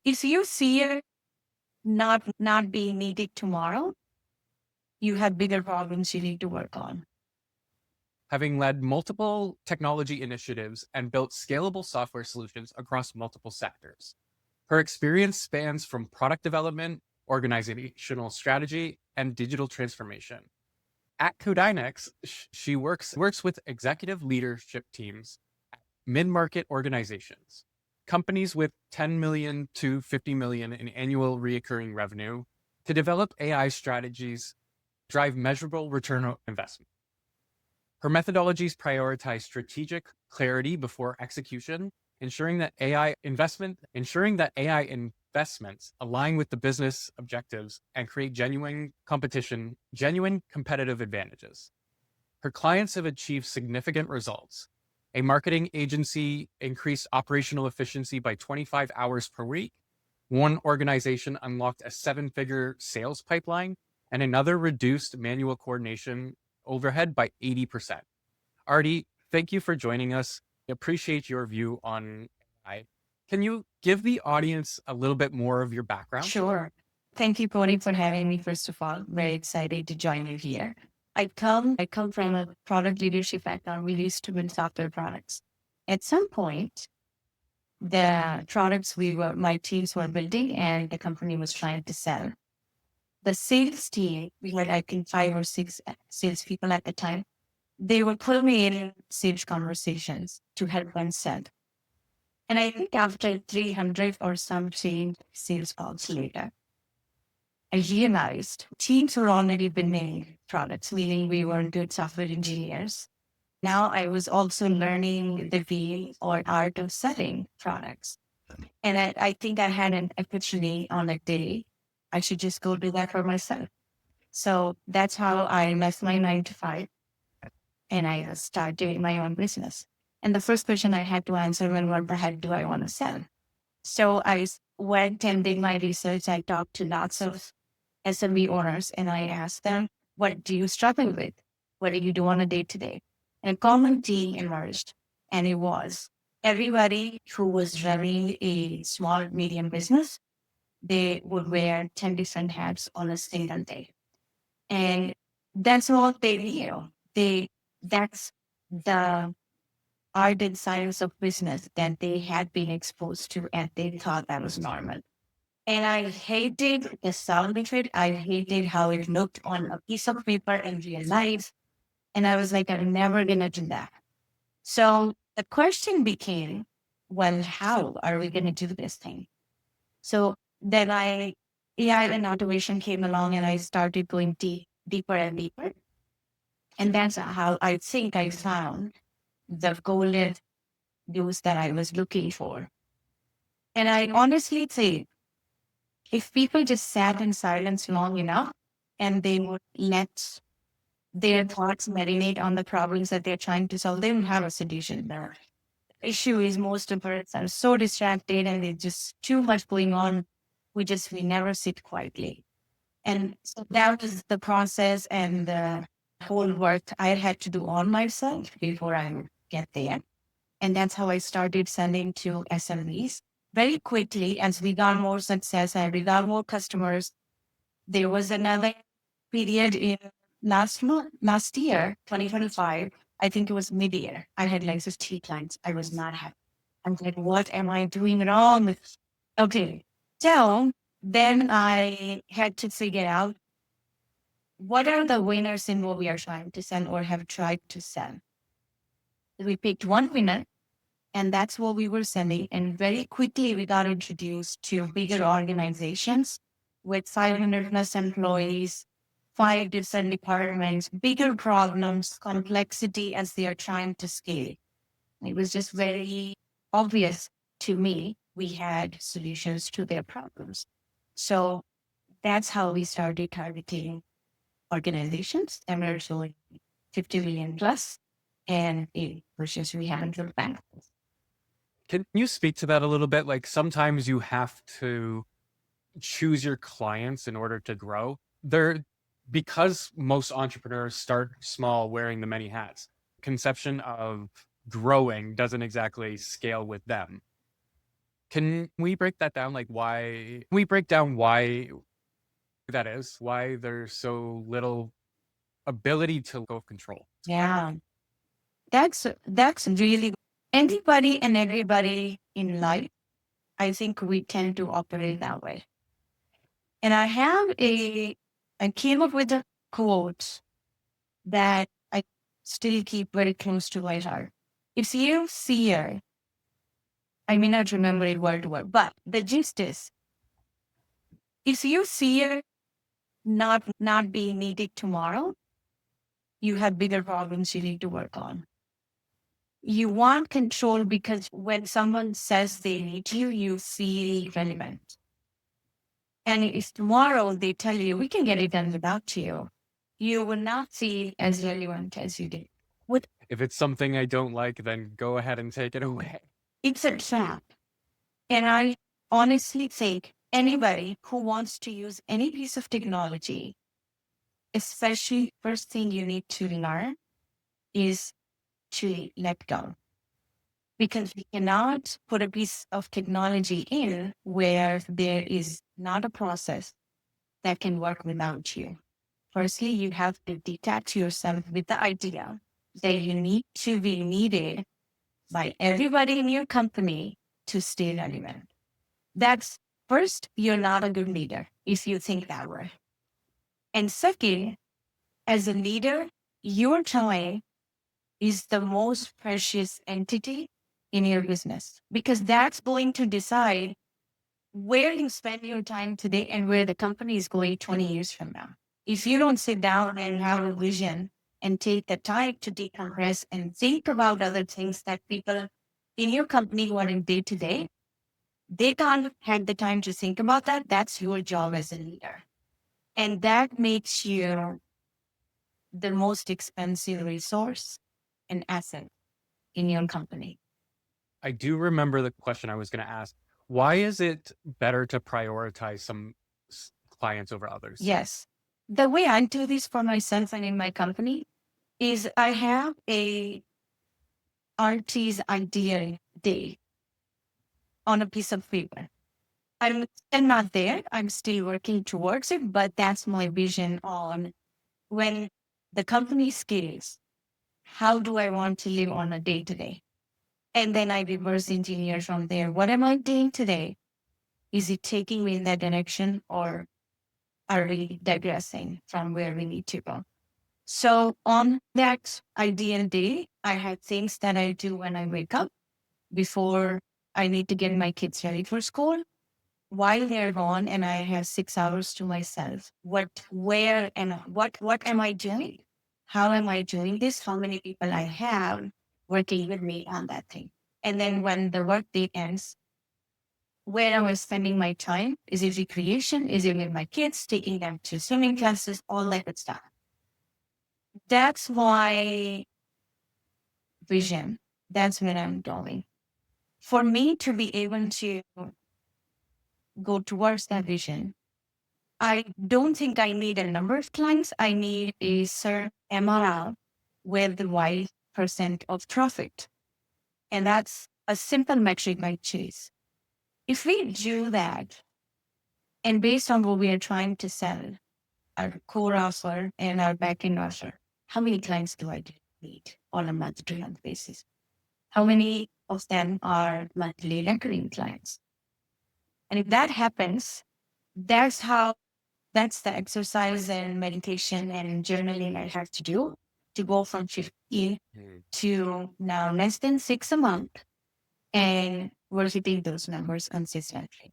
If you see it not being needed tomorrow, you have bigger problems you need to work on. Having led multiple technology initiatives and built scalable software solutions across multiple sectors. Her experience spans from product development, organizational strategy, and digital transformation. At Kodenyx, she works with executive leadership teams at mid-market organizations, companies with 10 million to 50 million in annual recurring revenue, to develop AI strategies, drive measurable return on investment. Her methodologies prioritize strategic clarity before execution, ensuring that AI investments align with the business objectives and create genuine competitive advantages. Her clients have achieved significant results. A marketing agency increased operational efficiency by 25 hours per week. One organization unlocked a 7-figure sales pipeline, and another reduced manual coordination overhead by 80%. Aarti, thank you for joining us. I appreciate your view on AI. Can you give the audience a little bit more of your background? Sure. Thank you, Cody, for having me. First of all, very excited to join you here. I come from a product leadership background. We used to build software products. At some point, the products my teams were building and the company was trying to sell. The sales team, we had, I think, 5 or 6 salespeople at the time. They would pull me in sales conversations to help them sell. And I think after 300 or something sales calls later, I realized teams were already building products, meaning we were good software engineers. Now I was also learning the way or art of selling products. And I think I had an epiphany on a day. I should just go do that for myself. So that's how I left my 9 to 5 and I started doing my own business. And the first question I had to answer was, what the heck do I want to sell? So I went and did my research. I talked to lots of SMB owners and I asked them, what do you struggle with? What do you do on a day to day? And a common theme emerged. And it was everybody who was running a small, medium business, they would wear 10 different hats on a single day. And that's all they knew. That's the art and science of business that they had been exposed to and they thought that was normal. And I hated the sound of it. I hated how it looked on a piece of paper in real life. And I was like, I'm never going to do that. So the question became, well, how are we going to do this thing? So then AI and automation came along and I started going deeper and deeper. And that's how I think I found the golden use that I was looking for. And I honestly think if people just sat in silence long enough and they would let their thoughts marinate on the problems that they're trying to solve, they don't have a solution there. The issue is most of us are so distracted and there's just too much going on. We never sit quietly. And so that was the process and the whole work I had to do on myself before I would get there. And that's how I started selling to SMEs. Very quickly, as we got more success and we got more customers, there was another period in last year, 2025, I think it was mid-year. I had like 50 clients. I was not happy. I'm like, what am I doing wrong? Okay. So then I had to figure out what are the winners in what we are trying to sell or have tried to sell. We picked one winner and that's what we were selling. And very quickly we got introduced to bigger organizations with 500 plus employees, 5 different departments, bigger problems, complexity as they are trying to scale. It was just very obvious to me we had solutions to their problems. So that's how we started targeting organizations and we're showing 50 million plus and it was just we haven't looked back. Can you speak to that a little bit? Like sometimes you have to choose your clients in order to grow. Because most entrepreneurs start small wearing the many hats, conception of growing doesn't exactly scale with them. Can we break that down? Like why can we break down why that is? Why there's so little ability to go control? Yeah, that's really anybody and everybody in life. I think we tend to operate that way. And I came up with a quote that I still keep very close to my heart. If you see her, I may not remember it word to word, but the gist is, if you see her not being needed tomorrow, you have bigger problems you need to work on. You want control because when someone says they need you, you feel relevant. And if tomorrow they tell you we can get it done without you, you will not feel as relevant as you did. What If it's something I don't like, then go ahead and take it away. it's a trap. And I honestly think anybody who wants to use any piece of technology, especially first thing you need to learn is to let go. Because we cannot put a piece of technology in where there is not a process that can work without you. Firstly, you have to detach yourself with the idea that you need to be needed by everybody in your company to stay relevant. That's first, you're not a good leader if you think that way. And second, as a leader, your time is the most precious entity in your business because that's going to decide where you spend your time today and where the company is going 20 years from now. If you don't sit down and have a vision and take the time to decompress and think about other things that people in your company who are in day to day, they can't have the time to think about that. That's your job as a leader. And that makes you the most expensive resource and asset in your company. I do remember the question I was going to ask. Why is it better to prioritize some clients over others? Yes. The way I do this for myself and in my company is I have a artist's idea day on a piece of paper. I'm still not there. I'm still working towards it, but that's my vision on when the company scales, how do I want to live on a day to day? And then I reverse engineer from there. What am I doing today? Is it taking me in that direction or are we digressing from where we need to go? So on that ideal day, I have things that I do when I wake up before I need to get my kids ready for school. While they're gone and I have 6 hours to myself, where, and what am I doing? How am I doing this? How many people I have working with me on that thing? And then when the work day ends, where am I spending my time? Is it recreation? Is it with my kids, taking them to swimming classes, all that good stuff? That's my vision. That's what I'm going. For me to be able to go towards that vision, I don't think I need a number of clients. I need a certain MRR with the Y% of profit. And that's a simple metric I choose. If we do that, and based on what we are trying to sell, our core offer and our backend offer, how many clients do I need on a month-to-month basis? How many of them are monthly recurring clients? And if that happens, that's how that's the exercise and meditation and journaling I have to do to go from 15 to now less than 6 a month. And we're hitting those numbers consistently.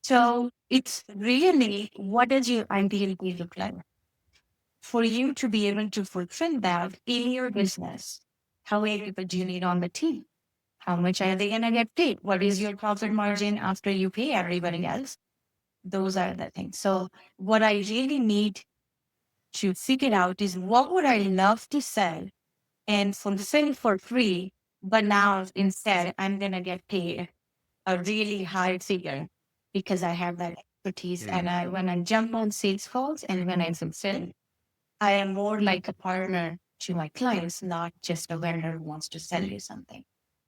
So it's really what does your ideal day look like? For you to be able to fulfill that in your business, how many people do you need on the team? How much are they going to get paid? What is your profit margin after you pay everybody else? Those are the things. So what I really need to figure out is what would I love to sell and fulfill for free, but now instead I'm going to get paid a really high figure because I have that expertise. And when I jump on sales calls and when I fulfill, I am more like a partner to my clients, not just a vendor who wants to sell you something.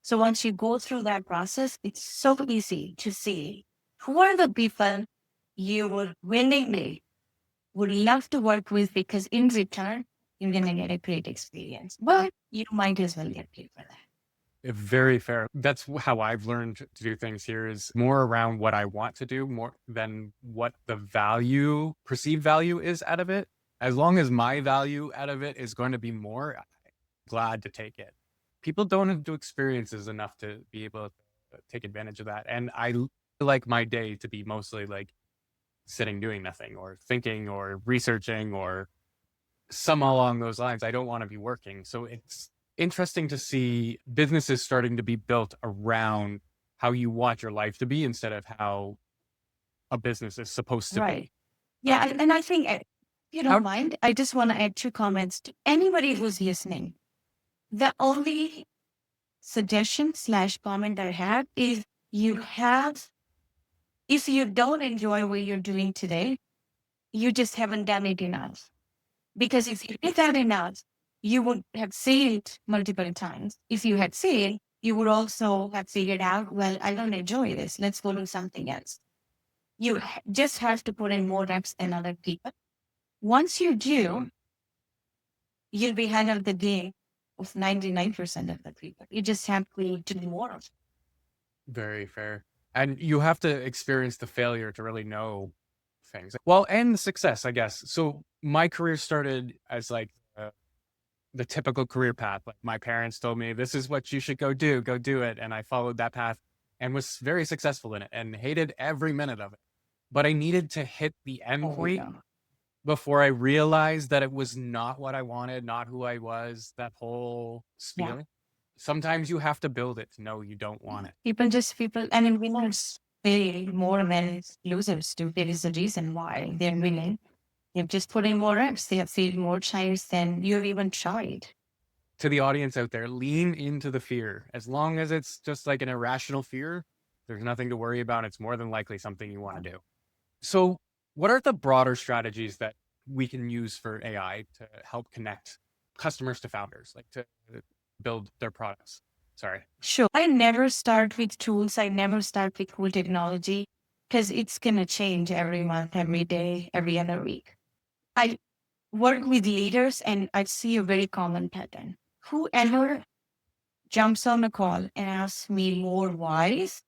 So once you go through that process, it's so easy to see who are the people you would willingly would love to work with, because in return, you're going to get a great experience. But you might as well get paid for that. Very fair. That's how I've learned to do things here, is more around what I want to do more than what the value, perceived value is out of it. As long as my value out of it is going to be more, I'm glad to take it. People don't do experiences enough to be able to take advantage of that. And I like my day to be mostly like sitting doing nothing or thinking or researching or some along those lines. I don't want to be working. So it's interesting to see businesses starting to be built around how you want your life to be instead of how a business is supposed to Right. be. Yeah. And I think, if you don't mind, I just want to add two comments to anybody who's listening. The only suggestion slash comment I have is if you don't enjoy what you're doing today, you just haven't done it enough. Because if you did that enough, you would have seen it multiple times. If you had seen, you would also have figured out, well, I don't enjoy this. Let's go do something else. You just have to put in more reps than other people. Once you do, you'll be ahead of the game of 99% of the people. You just have to do more of it. Very fair. And you have to experience the failure to really know things. Well, and the success, I guess. So my career started as like the typical career path. Like my parents told me, this is what you should go do it. And I followed that path and was very successful in it and hated every minute of it. But I needed to hit the end point before I realized that it was not what I wanted, not who I was, that whole spiel. Sometimes you have to build it to know you don't want it. People, and winners pay more than losers do. There is a reason why they're winning. They've just put in more reps. They have seen more times than you've even tried. To the audience out there, lean into the fear. As long as it's just like an irrational fear, there's nothing to worry about. It's more than likely something you want to do. So, what are the broader strategies that we can use for AI to help connect customers to founders, like to build their products? Sorry. Sure. I never start with tools. I never start with cool technology, because it's going to change every month, every day, every other week. I work with leaders and I see a very common pattern. Whoever jumps on a call and asks me more whys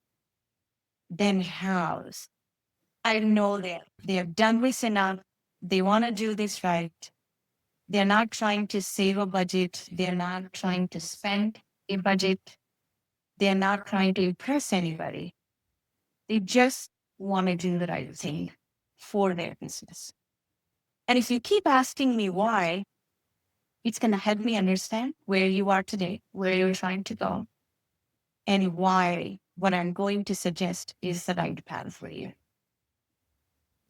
than hows, I know that they have done this enough. They want to do this right. They're not trying to save a budget. They're not trying to spend a budget. They're not trying to impress anybody. They just want to do the right thing for their business. And if you keep asking me why, it's going to help me understand where you are today, where you're trying to go, and why what I'm going to suggest is the right path for you.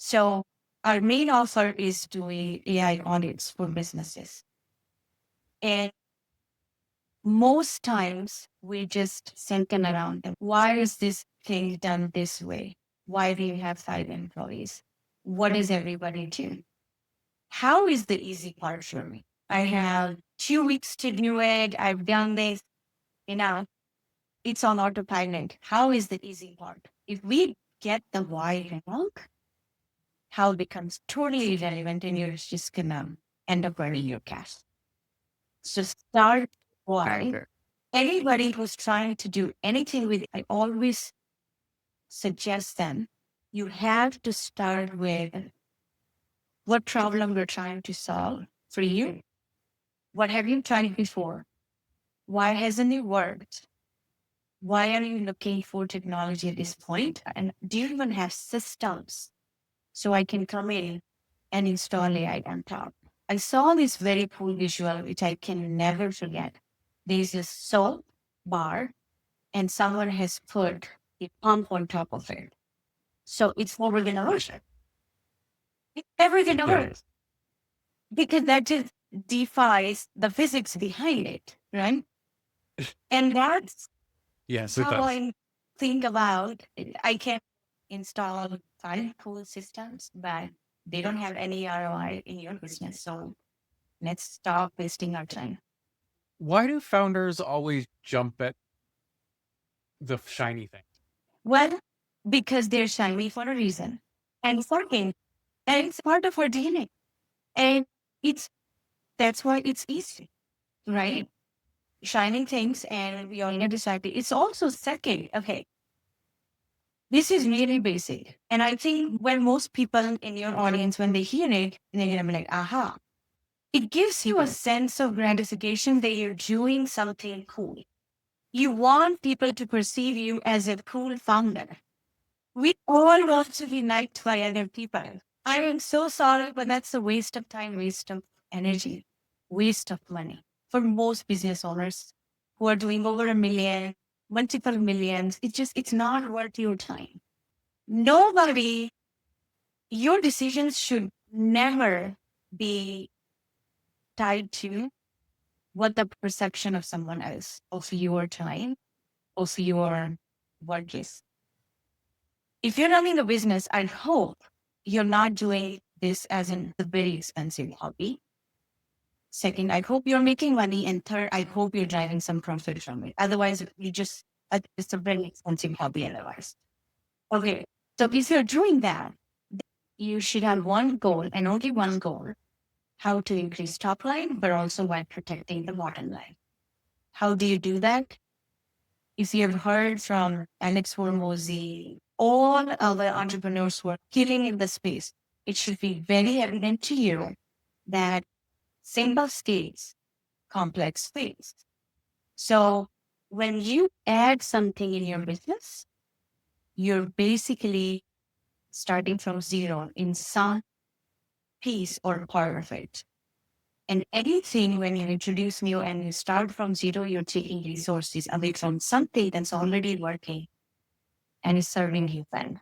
So our main offer is doing AI audits for businesses. And most times we just thinking around them. Why is this thing done this way? Why do you have 5 employees? What does everybody do? How is the easy part for me? I have 2 weeks to do it. I've done this. It's on autopilot. How is the easy part? If we get the why wrong, how becomes totally irrelevant and you're just gonna end up wearing your cash. So start why. Anybody who's trying to do anything with, I always suggest them, you have to start with what problem you're trying to solve for you. What have you tried before? Why hasn't it worked? Why are you looking for technology at this point? And do you even have systems so I can come in and install AI on top? I saw this very cool visual, which I can never forget. There's a soap bar, and someone has put a pump on top of it. So it's never going to work. It's never going to work. Because that just defies the physics behind it, right? And that's Yes, it how does. I think about it. I can install 5 cool systems, but they don't have any ROI in your business. So let's stop wasting our time. Why do founders always jump at the shiny thing? Well, because they're shiny for a reason. And it's working. And it's part of our DNA. And it's that's why it's easy, right? Shining things and we only decided it's also second. Okay. This is really basic. And I think when most people in your audience, when they hear it, they're gonna be like, aha. It gives you a sense of gratification that you're doing something cool. You want people to perceive you as a cool founder. We all want to be liked by other people. I am so sorry, but that's a waste of time, waste of energy, waste of money for most business owners who are doing over a million, multiple millions. It's not worth your time. Nobody, your decisions should never be tied to what the perception of someone else, of your time, of your work is. If you're running a business, I hope you're not doing this as in a very expensive hobby. Second, I hope you're making money. And third, I hope you're driving some profit from it. Otherwise, it's a very expensive hobby otherwise. Okay. So if you're doing that, you should have one goal and only one goal, how to increase top line, but also while protecting the bottom line. How do you do that? If you have heard from Alex Hormozy, all other entrepreneurs who are killing in the space, it should be very evident to you that simple states, complex things. So when you add something in your business, you're basically starting from zero in some piece or part of it. And anything when you introduce new and you start from zero, you're taking resources away from something that's already working and is serving you then.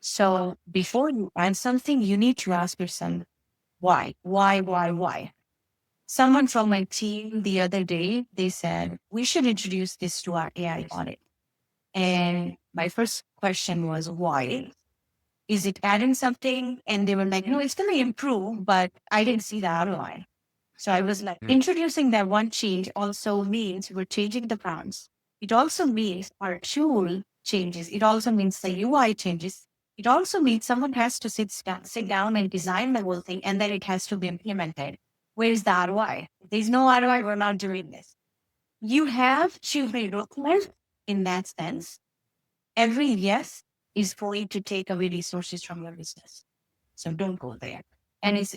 So before you add something, you need to ask yourself, why? Why? Someone from my team the other day, they said, we should introduce this to our AI audit. And my first question was, why? Is it adding something? And they were like, no, it's going to improve, but I didn't see the ROI. So I was like, introducing that one change also means we're changing the prompts. It also means our tool changes. It also means the UI changes. It also means someone has to sit down and design the whole thing, and then it has to be implemented. Where's the ROI? If there's no ROI, we're not doing this. You have to be ruthless in that sense. Every yes is going to take away resources from your business. So don't go there. And it's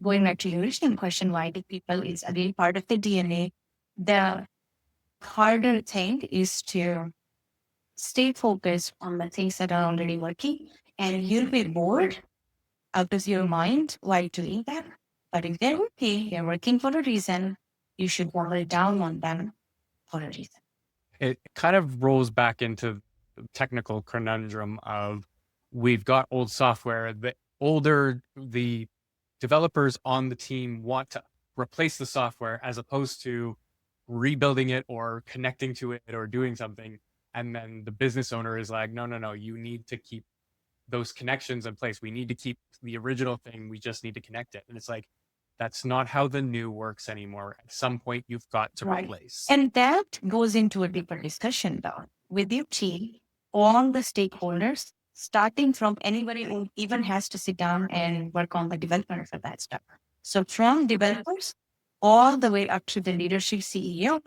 going back to your original question, why do people, it's again part of the DNA. The harder thing is to stay focused on the things that are already working, and you'll be bored out of your mind while doing that. But if they're working, they're working for a reason, you should double down on them for a reason. It kind of rolls back into the technical conundrum of we've got old software. The older the developers on the team want to replace the software as opposed to rebuilding it or connecting to it or doing something. And then the business owner is like, no, you need to keep those connections in place. We need to keep the original thing. We just need to connect it. And it's like, that's not how the new works anymore. At some point, you've got to replace. And that goes into a deeper discussion though, with your team, all the stakeholders, starting from anybody who even has to sit down and work on the development for that stuff. So from developers all the way up to the leadership CEO,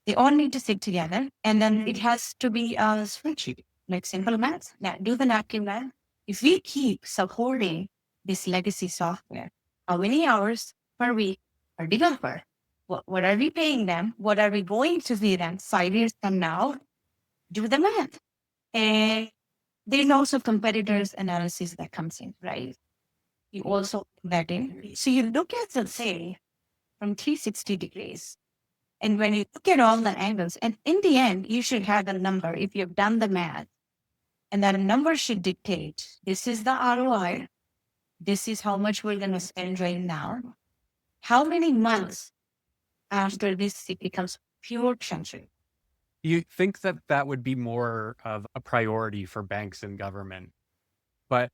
they all need to sit together, and then it has to be a spreadsheet, like simple math. Now do the napkin math. If we keep supporting this legacy software, how many hours per week per developer? What are we paying them? What are we going to pay them 5 years from now? Do the math. And there's also competitors analysis that comes in, right? You also put that in. So you look at the thing from 360 degrees. And when you look at all the angles, and in the end, you should have a number if you've done the math. And that number should dictate this is the ROI. This is how much we're going to spend right now. How many months after this it becomes pure treasury? You think that that would be more of a priority for banks and government, but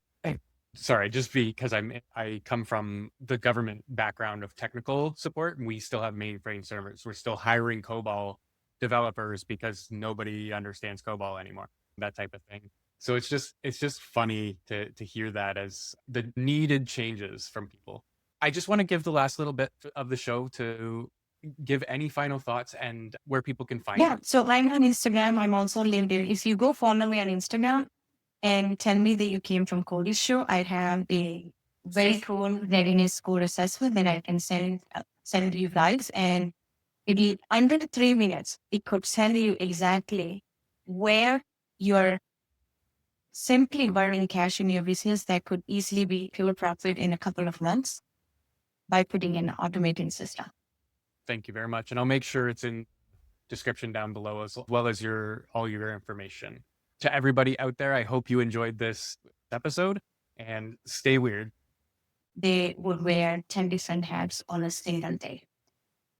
sorry, just because I come from the government background of technical support, and we still have mainframe servers. We're still hiring COBOL developers because nobody understands COBOL anymore, that type of thing. So it's just funny to hear that as the needed changes from people. I just want to give the last little bit of the show to give any final thoughts and where people can find Yeah. you. So I'm on Instagram. I'm also LinkedIn. If you go follow me on Instagram and tell me that you came from Cody's show, I have a very cool readiness score assessment that I can send you guys. And it'll under 3 minutes, it could tell you exactly where you're simply burning cash in your business that could easily be pure profit in a couple of months by putting in an automating system. Thank you very much. And I'll make sure it's in description down below as well as all your information. To everybody out there, I hope you enjoyed this episode and stay weird. They would wear 10 different hats on a single day.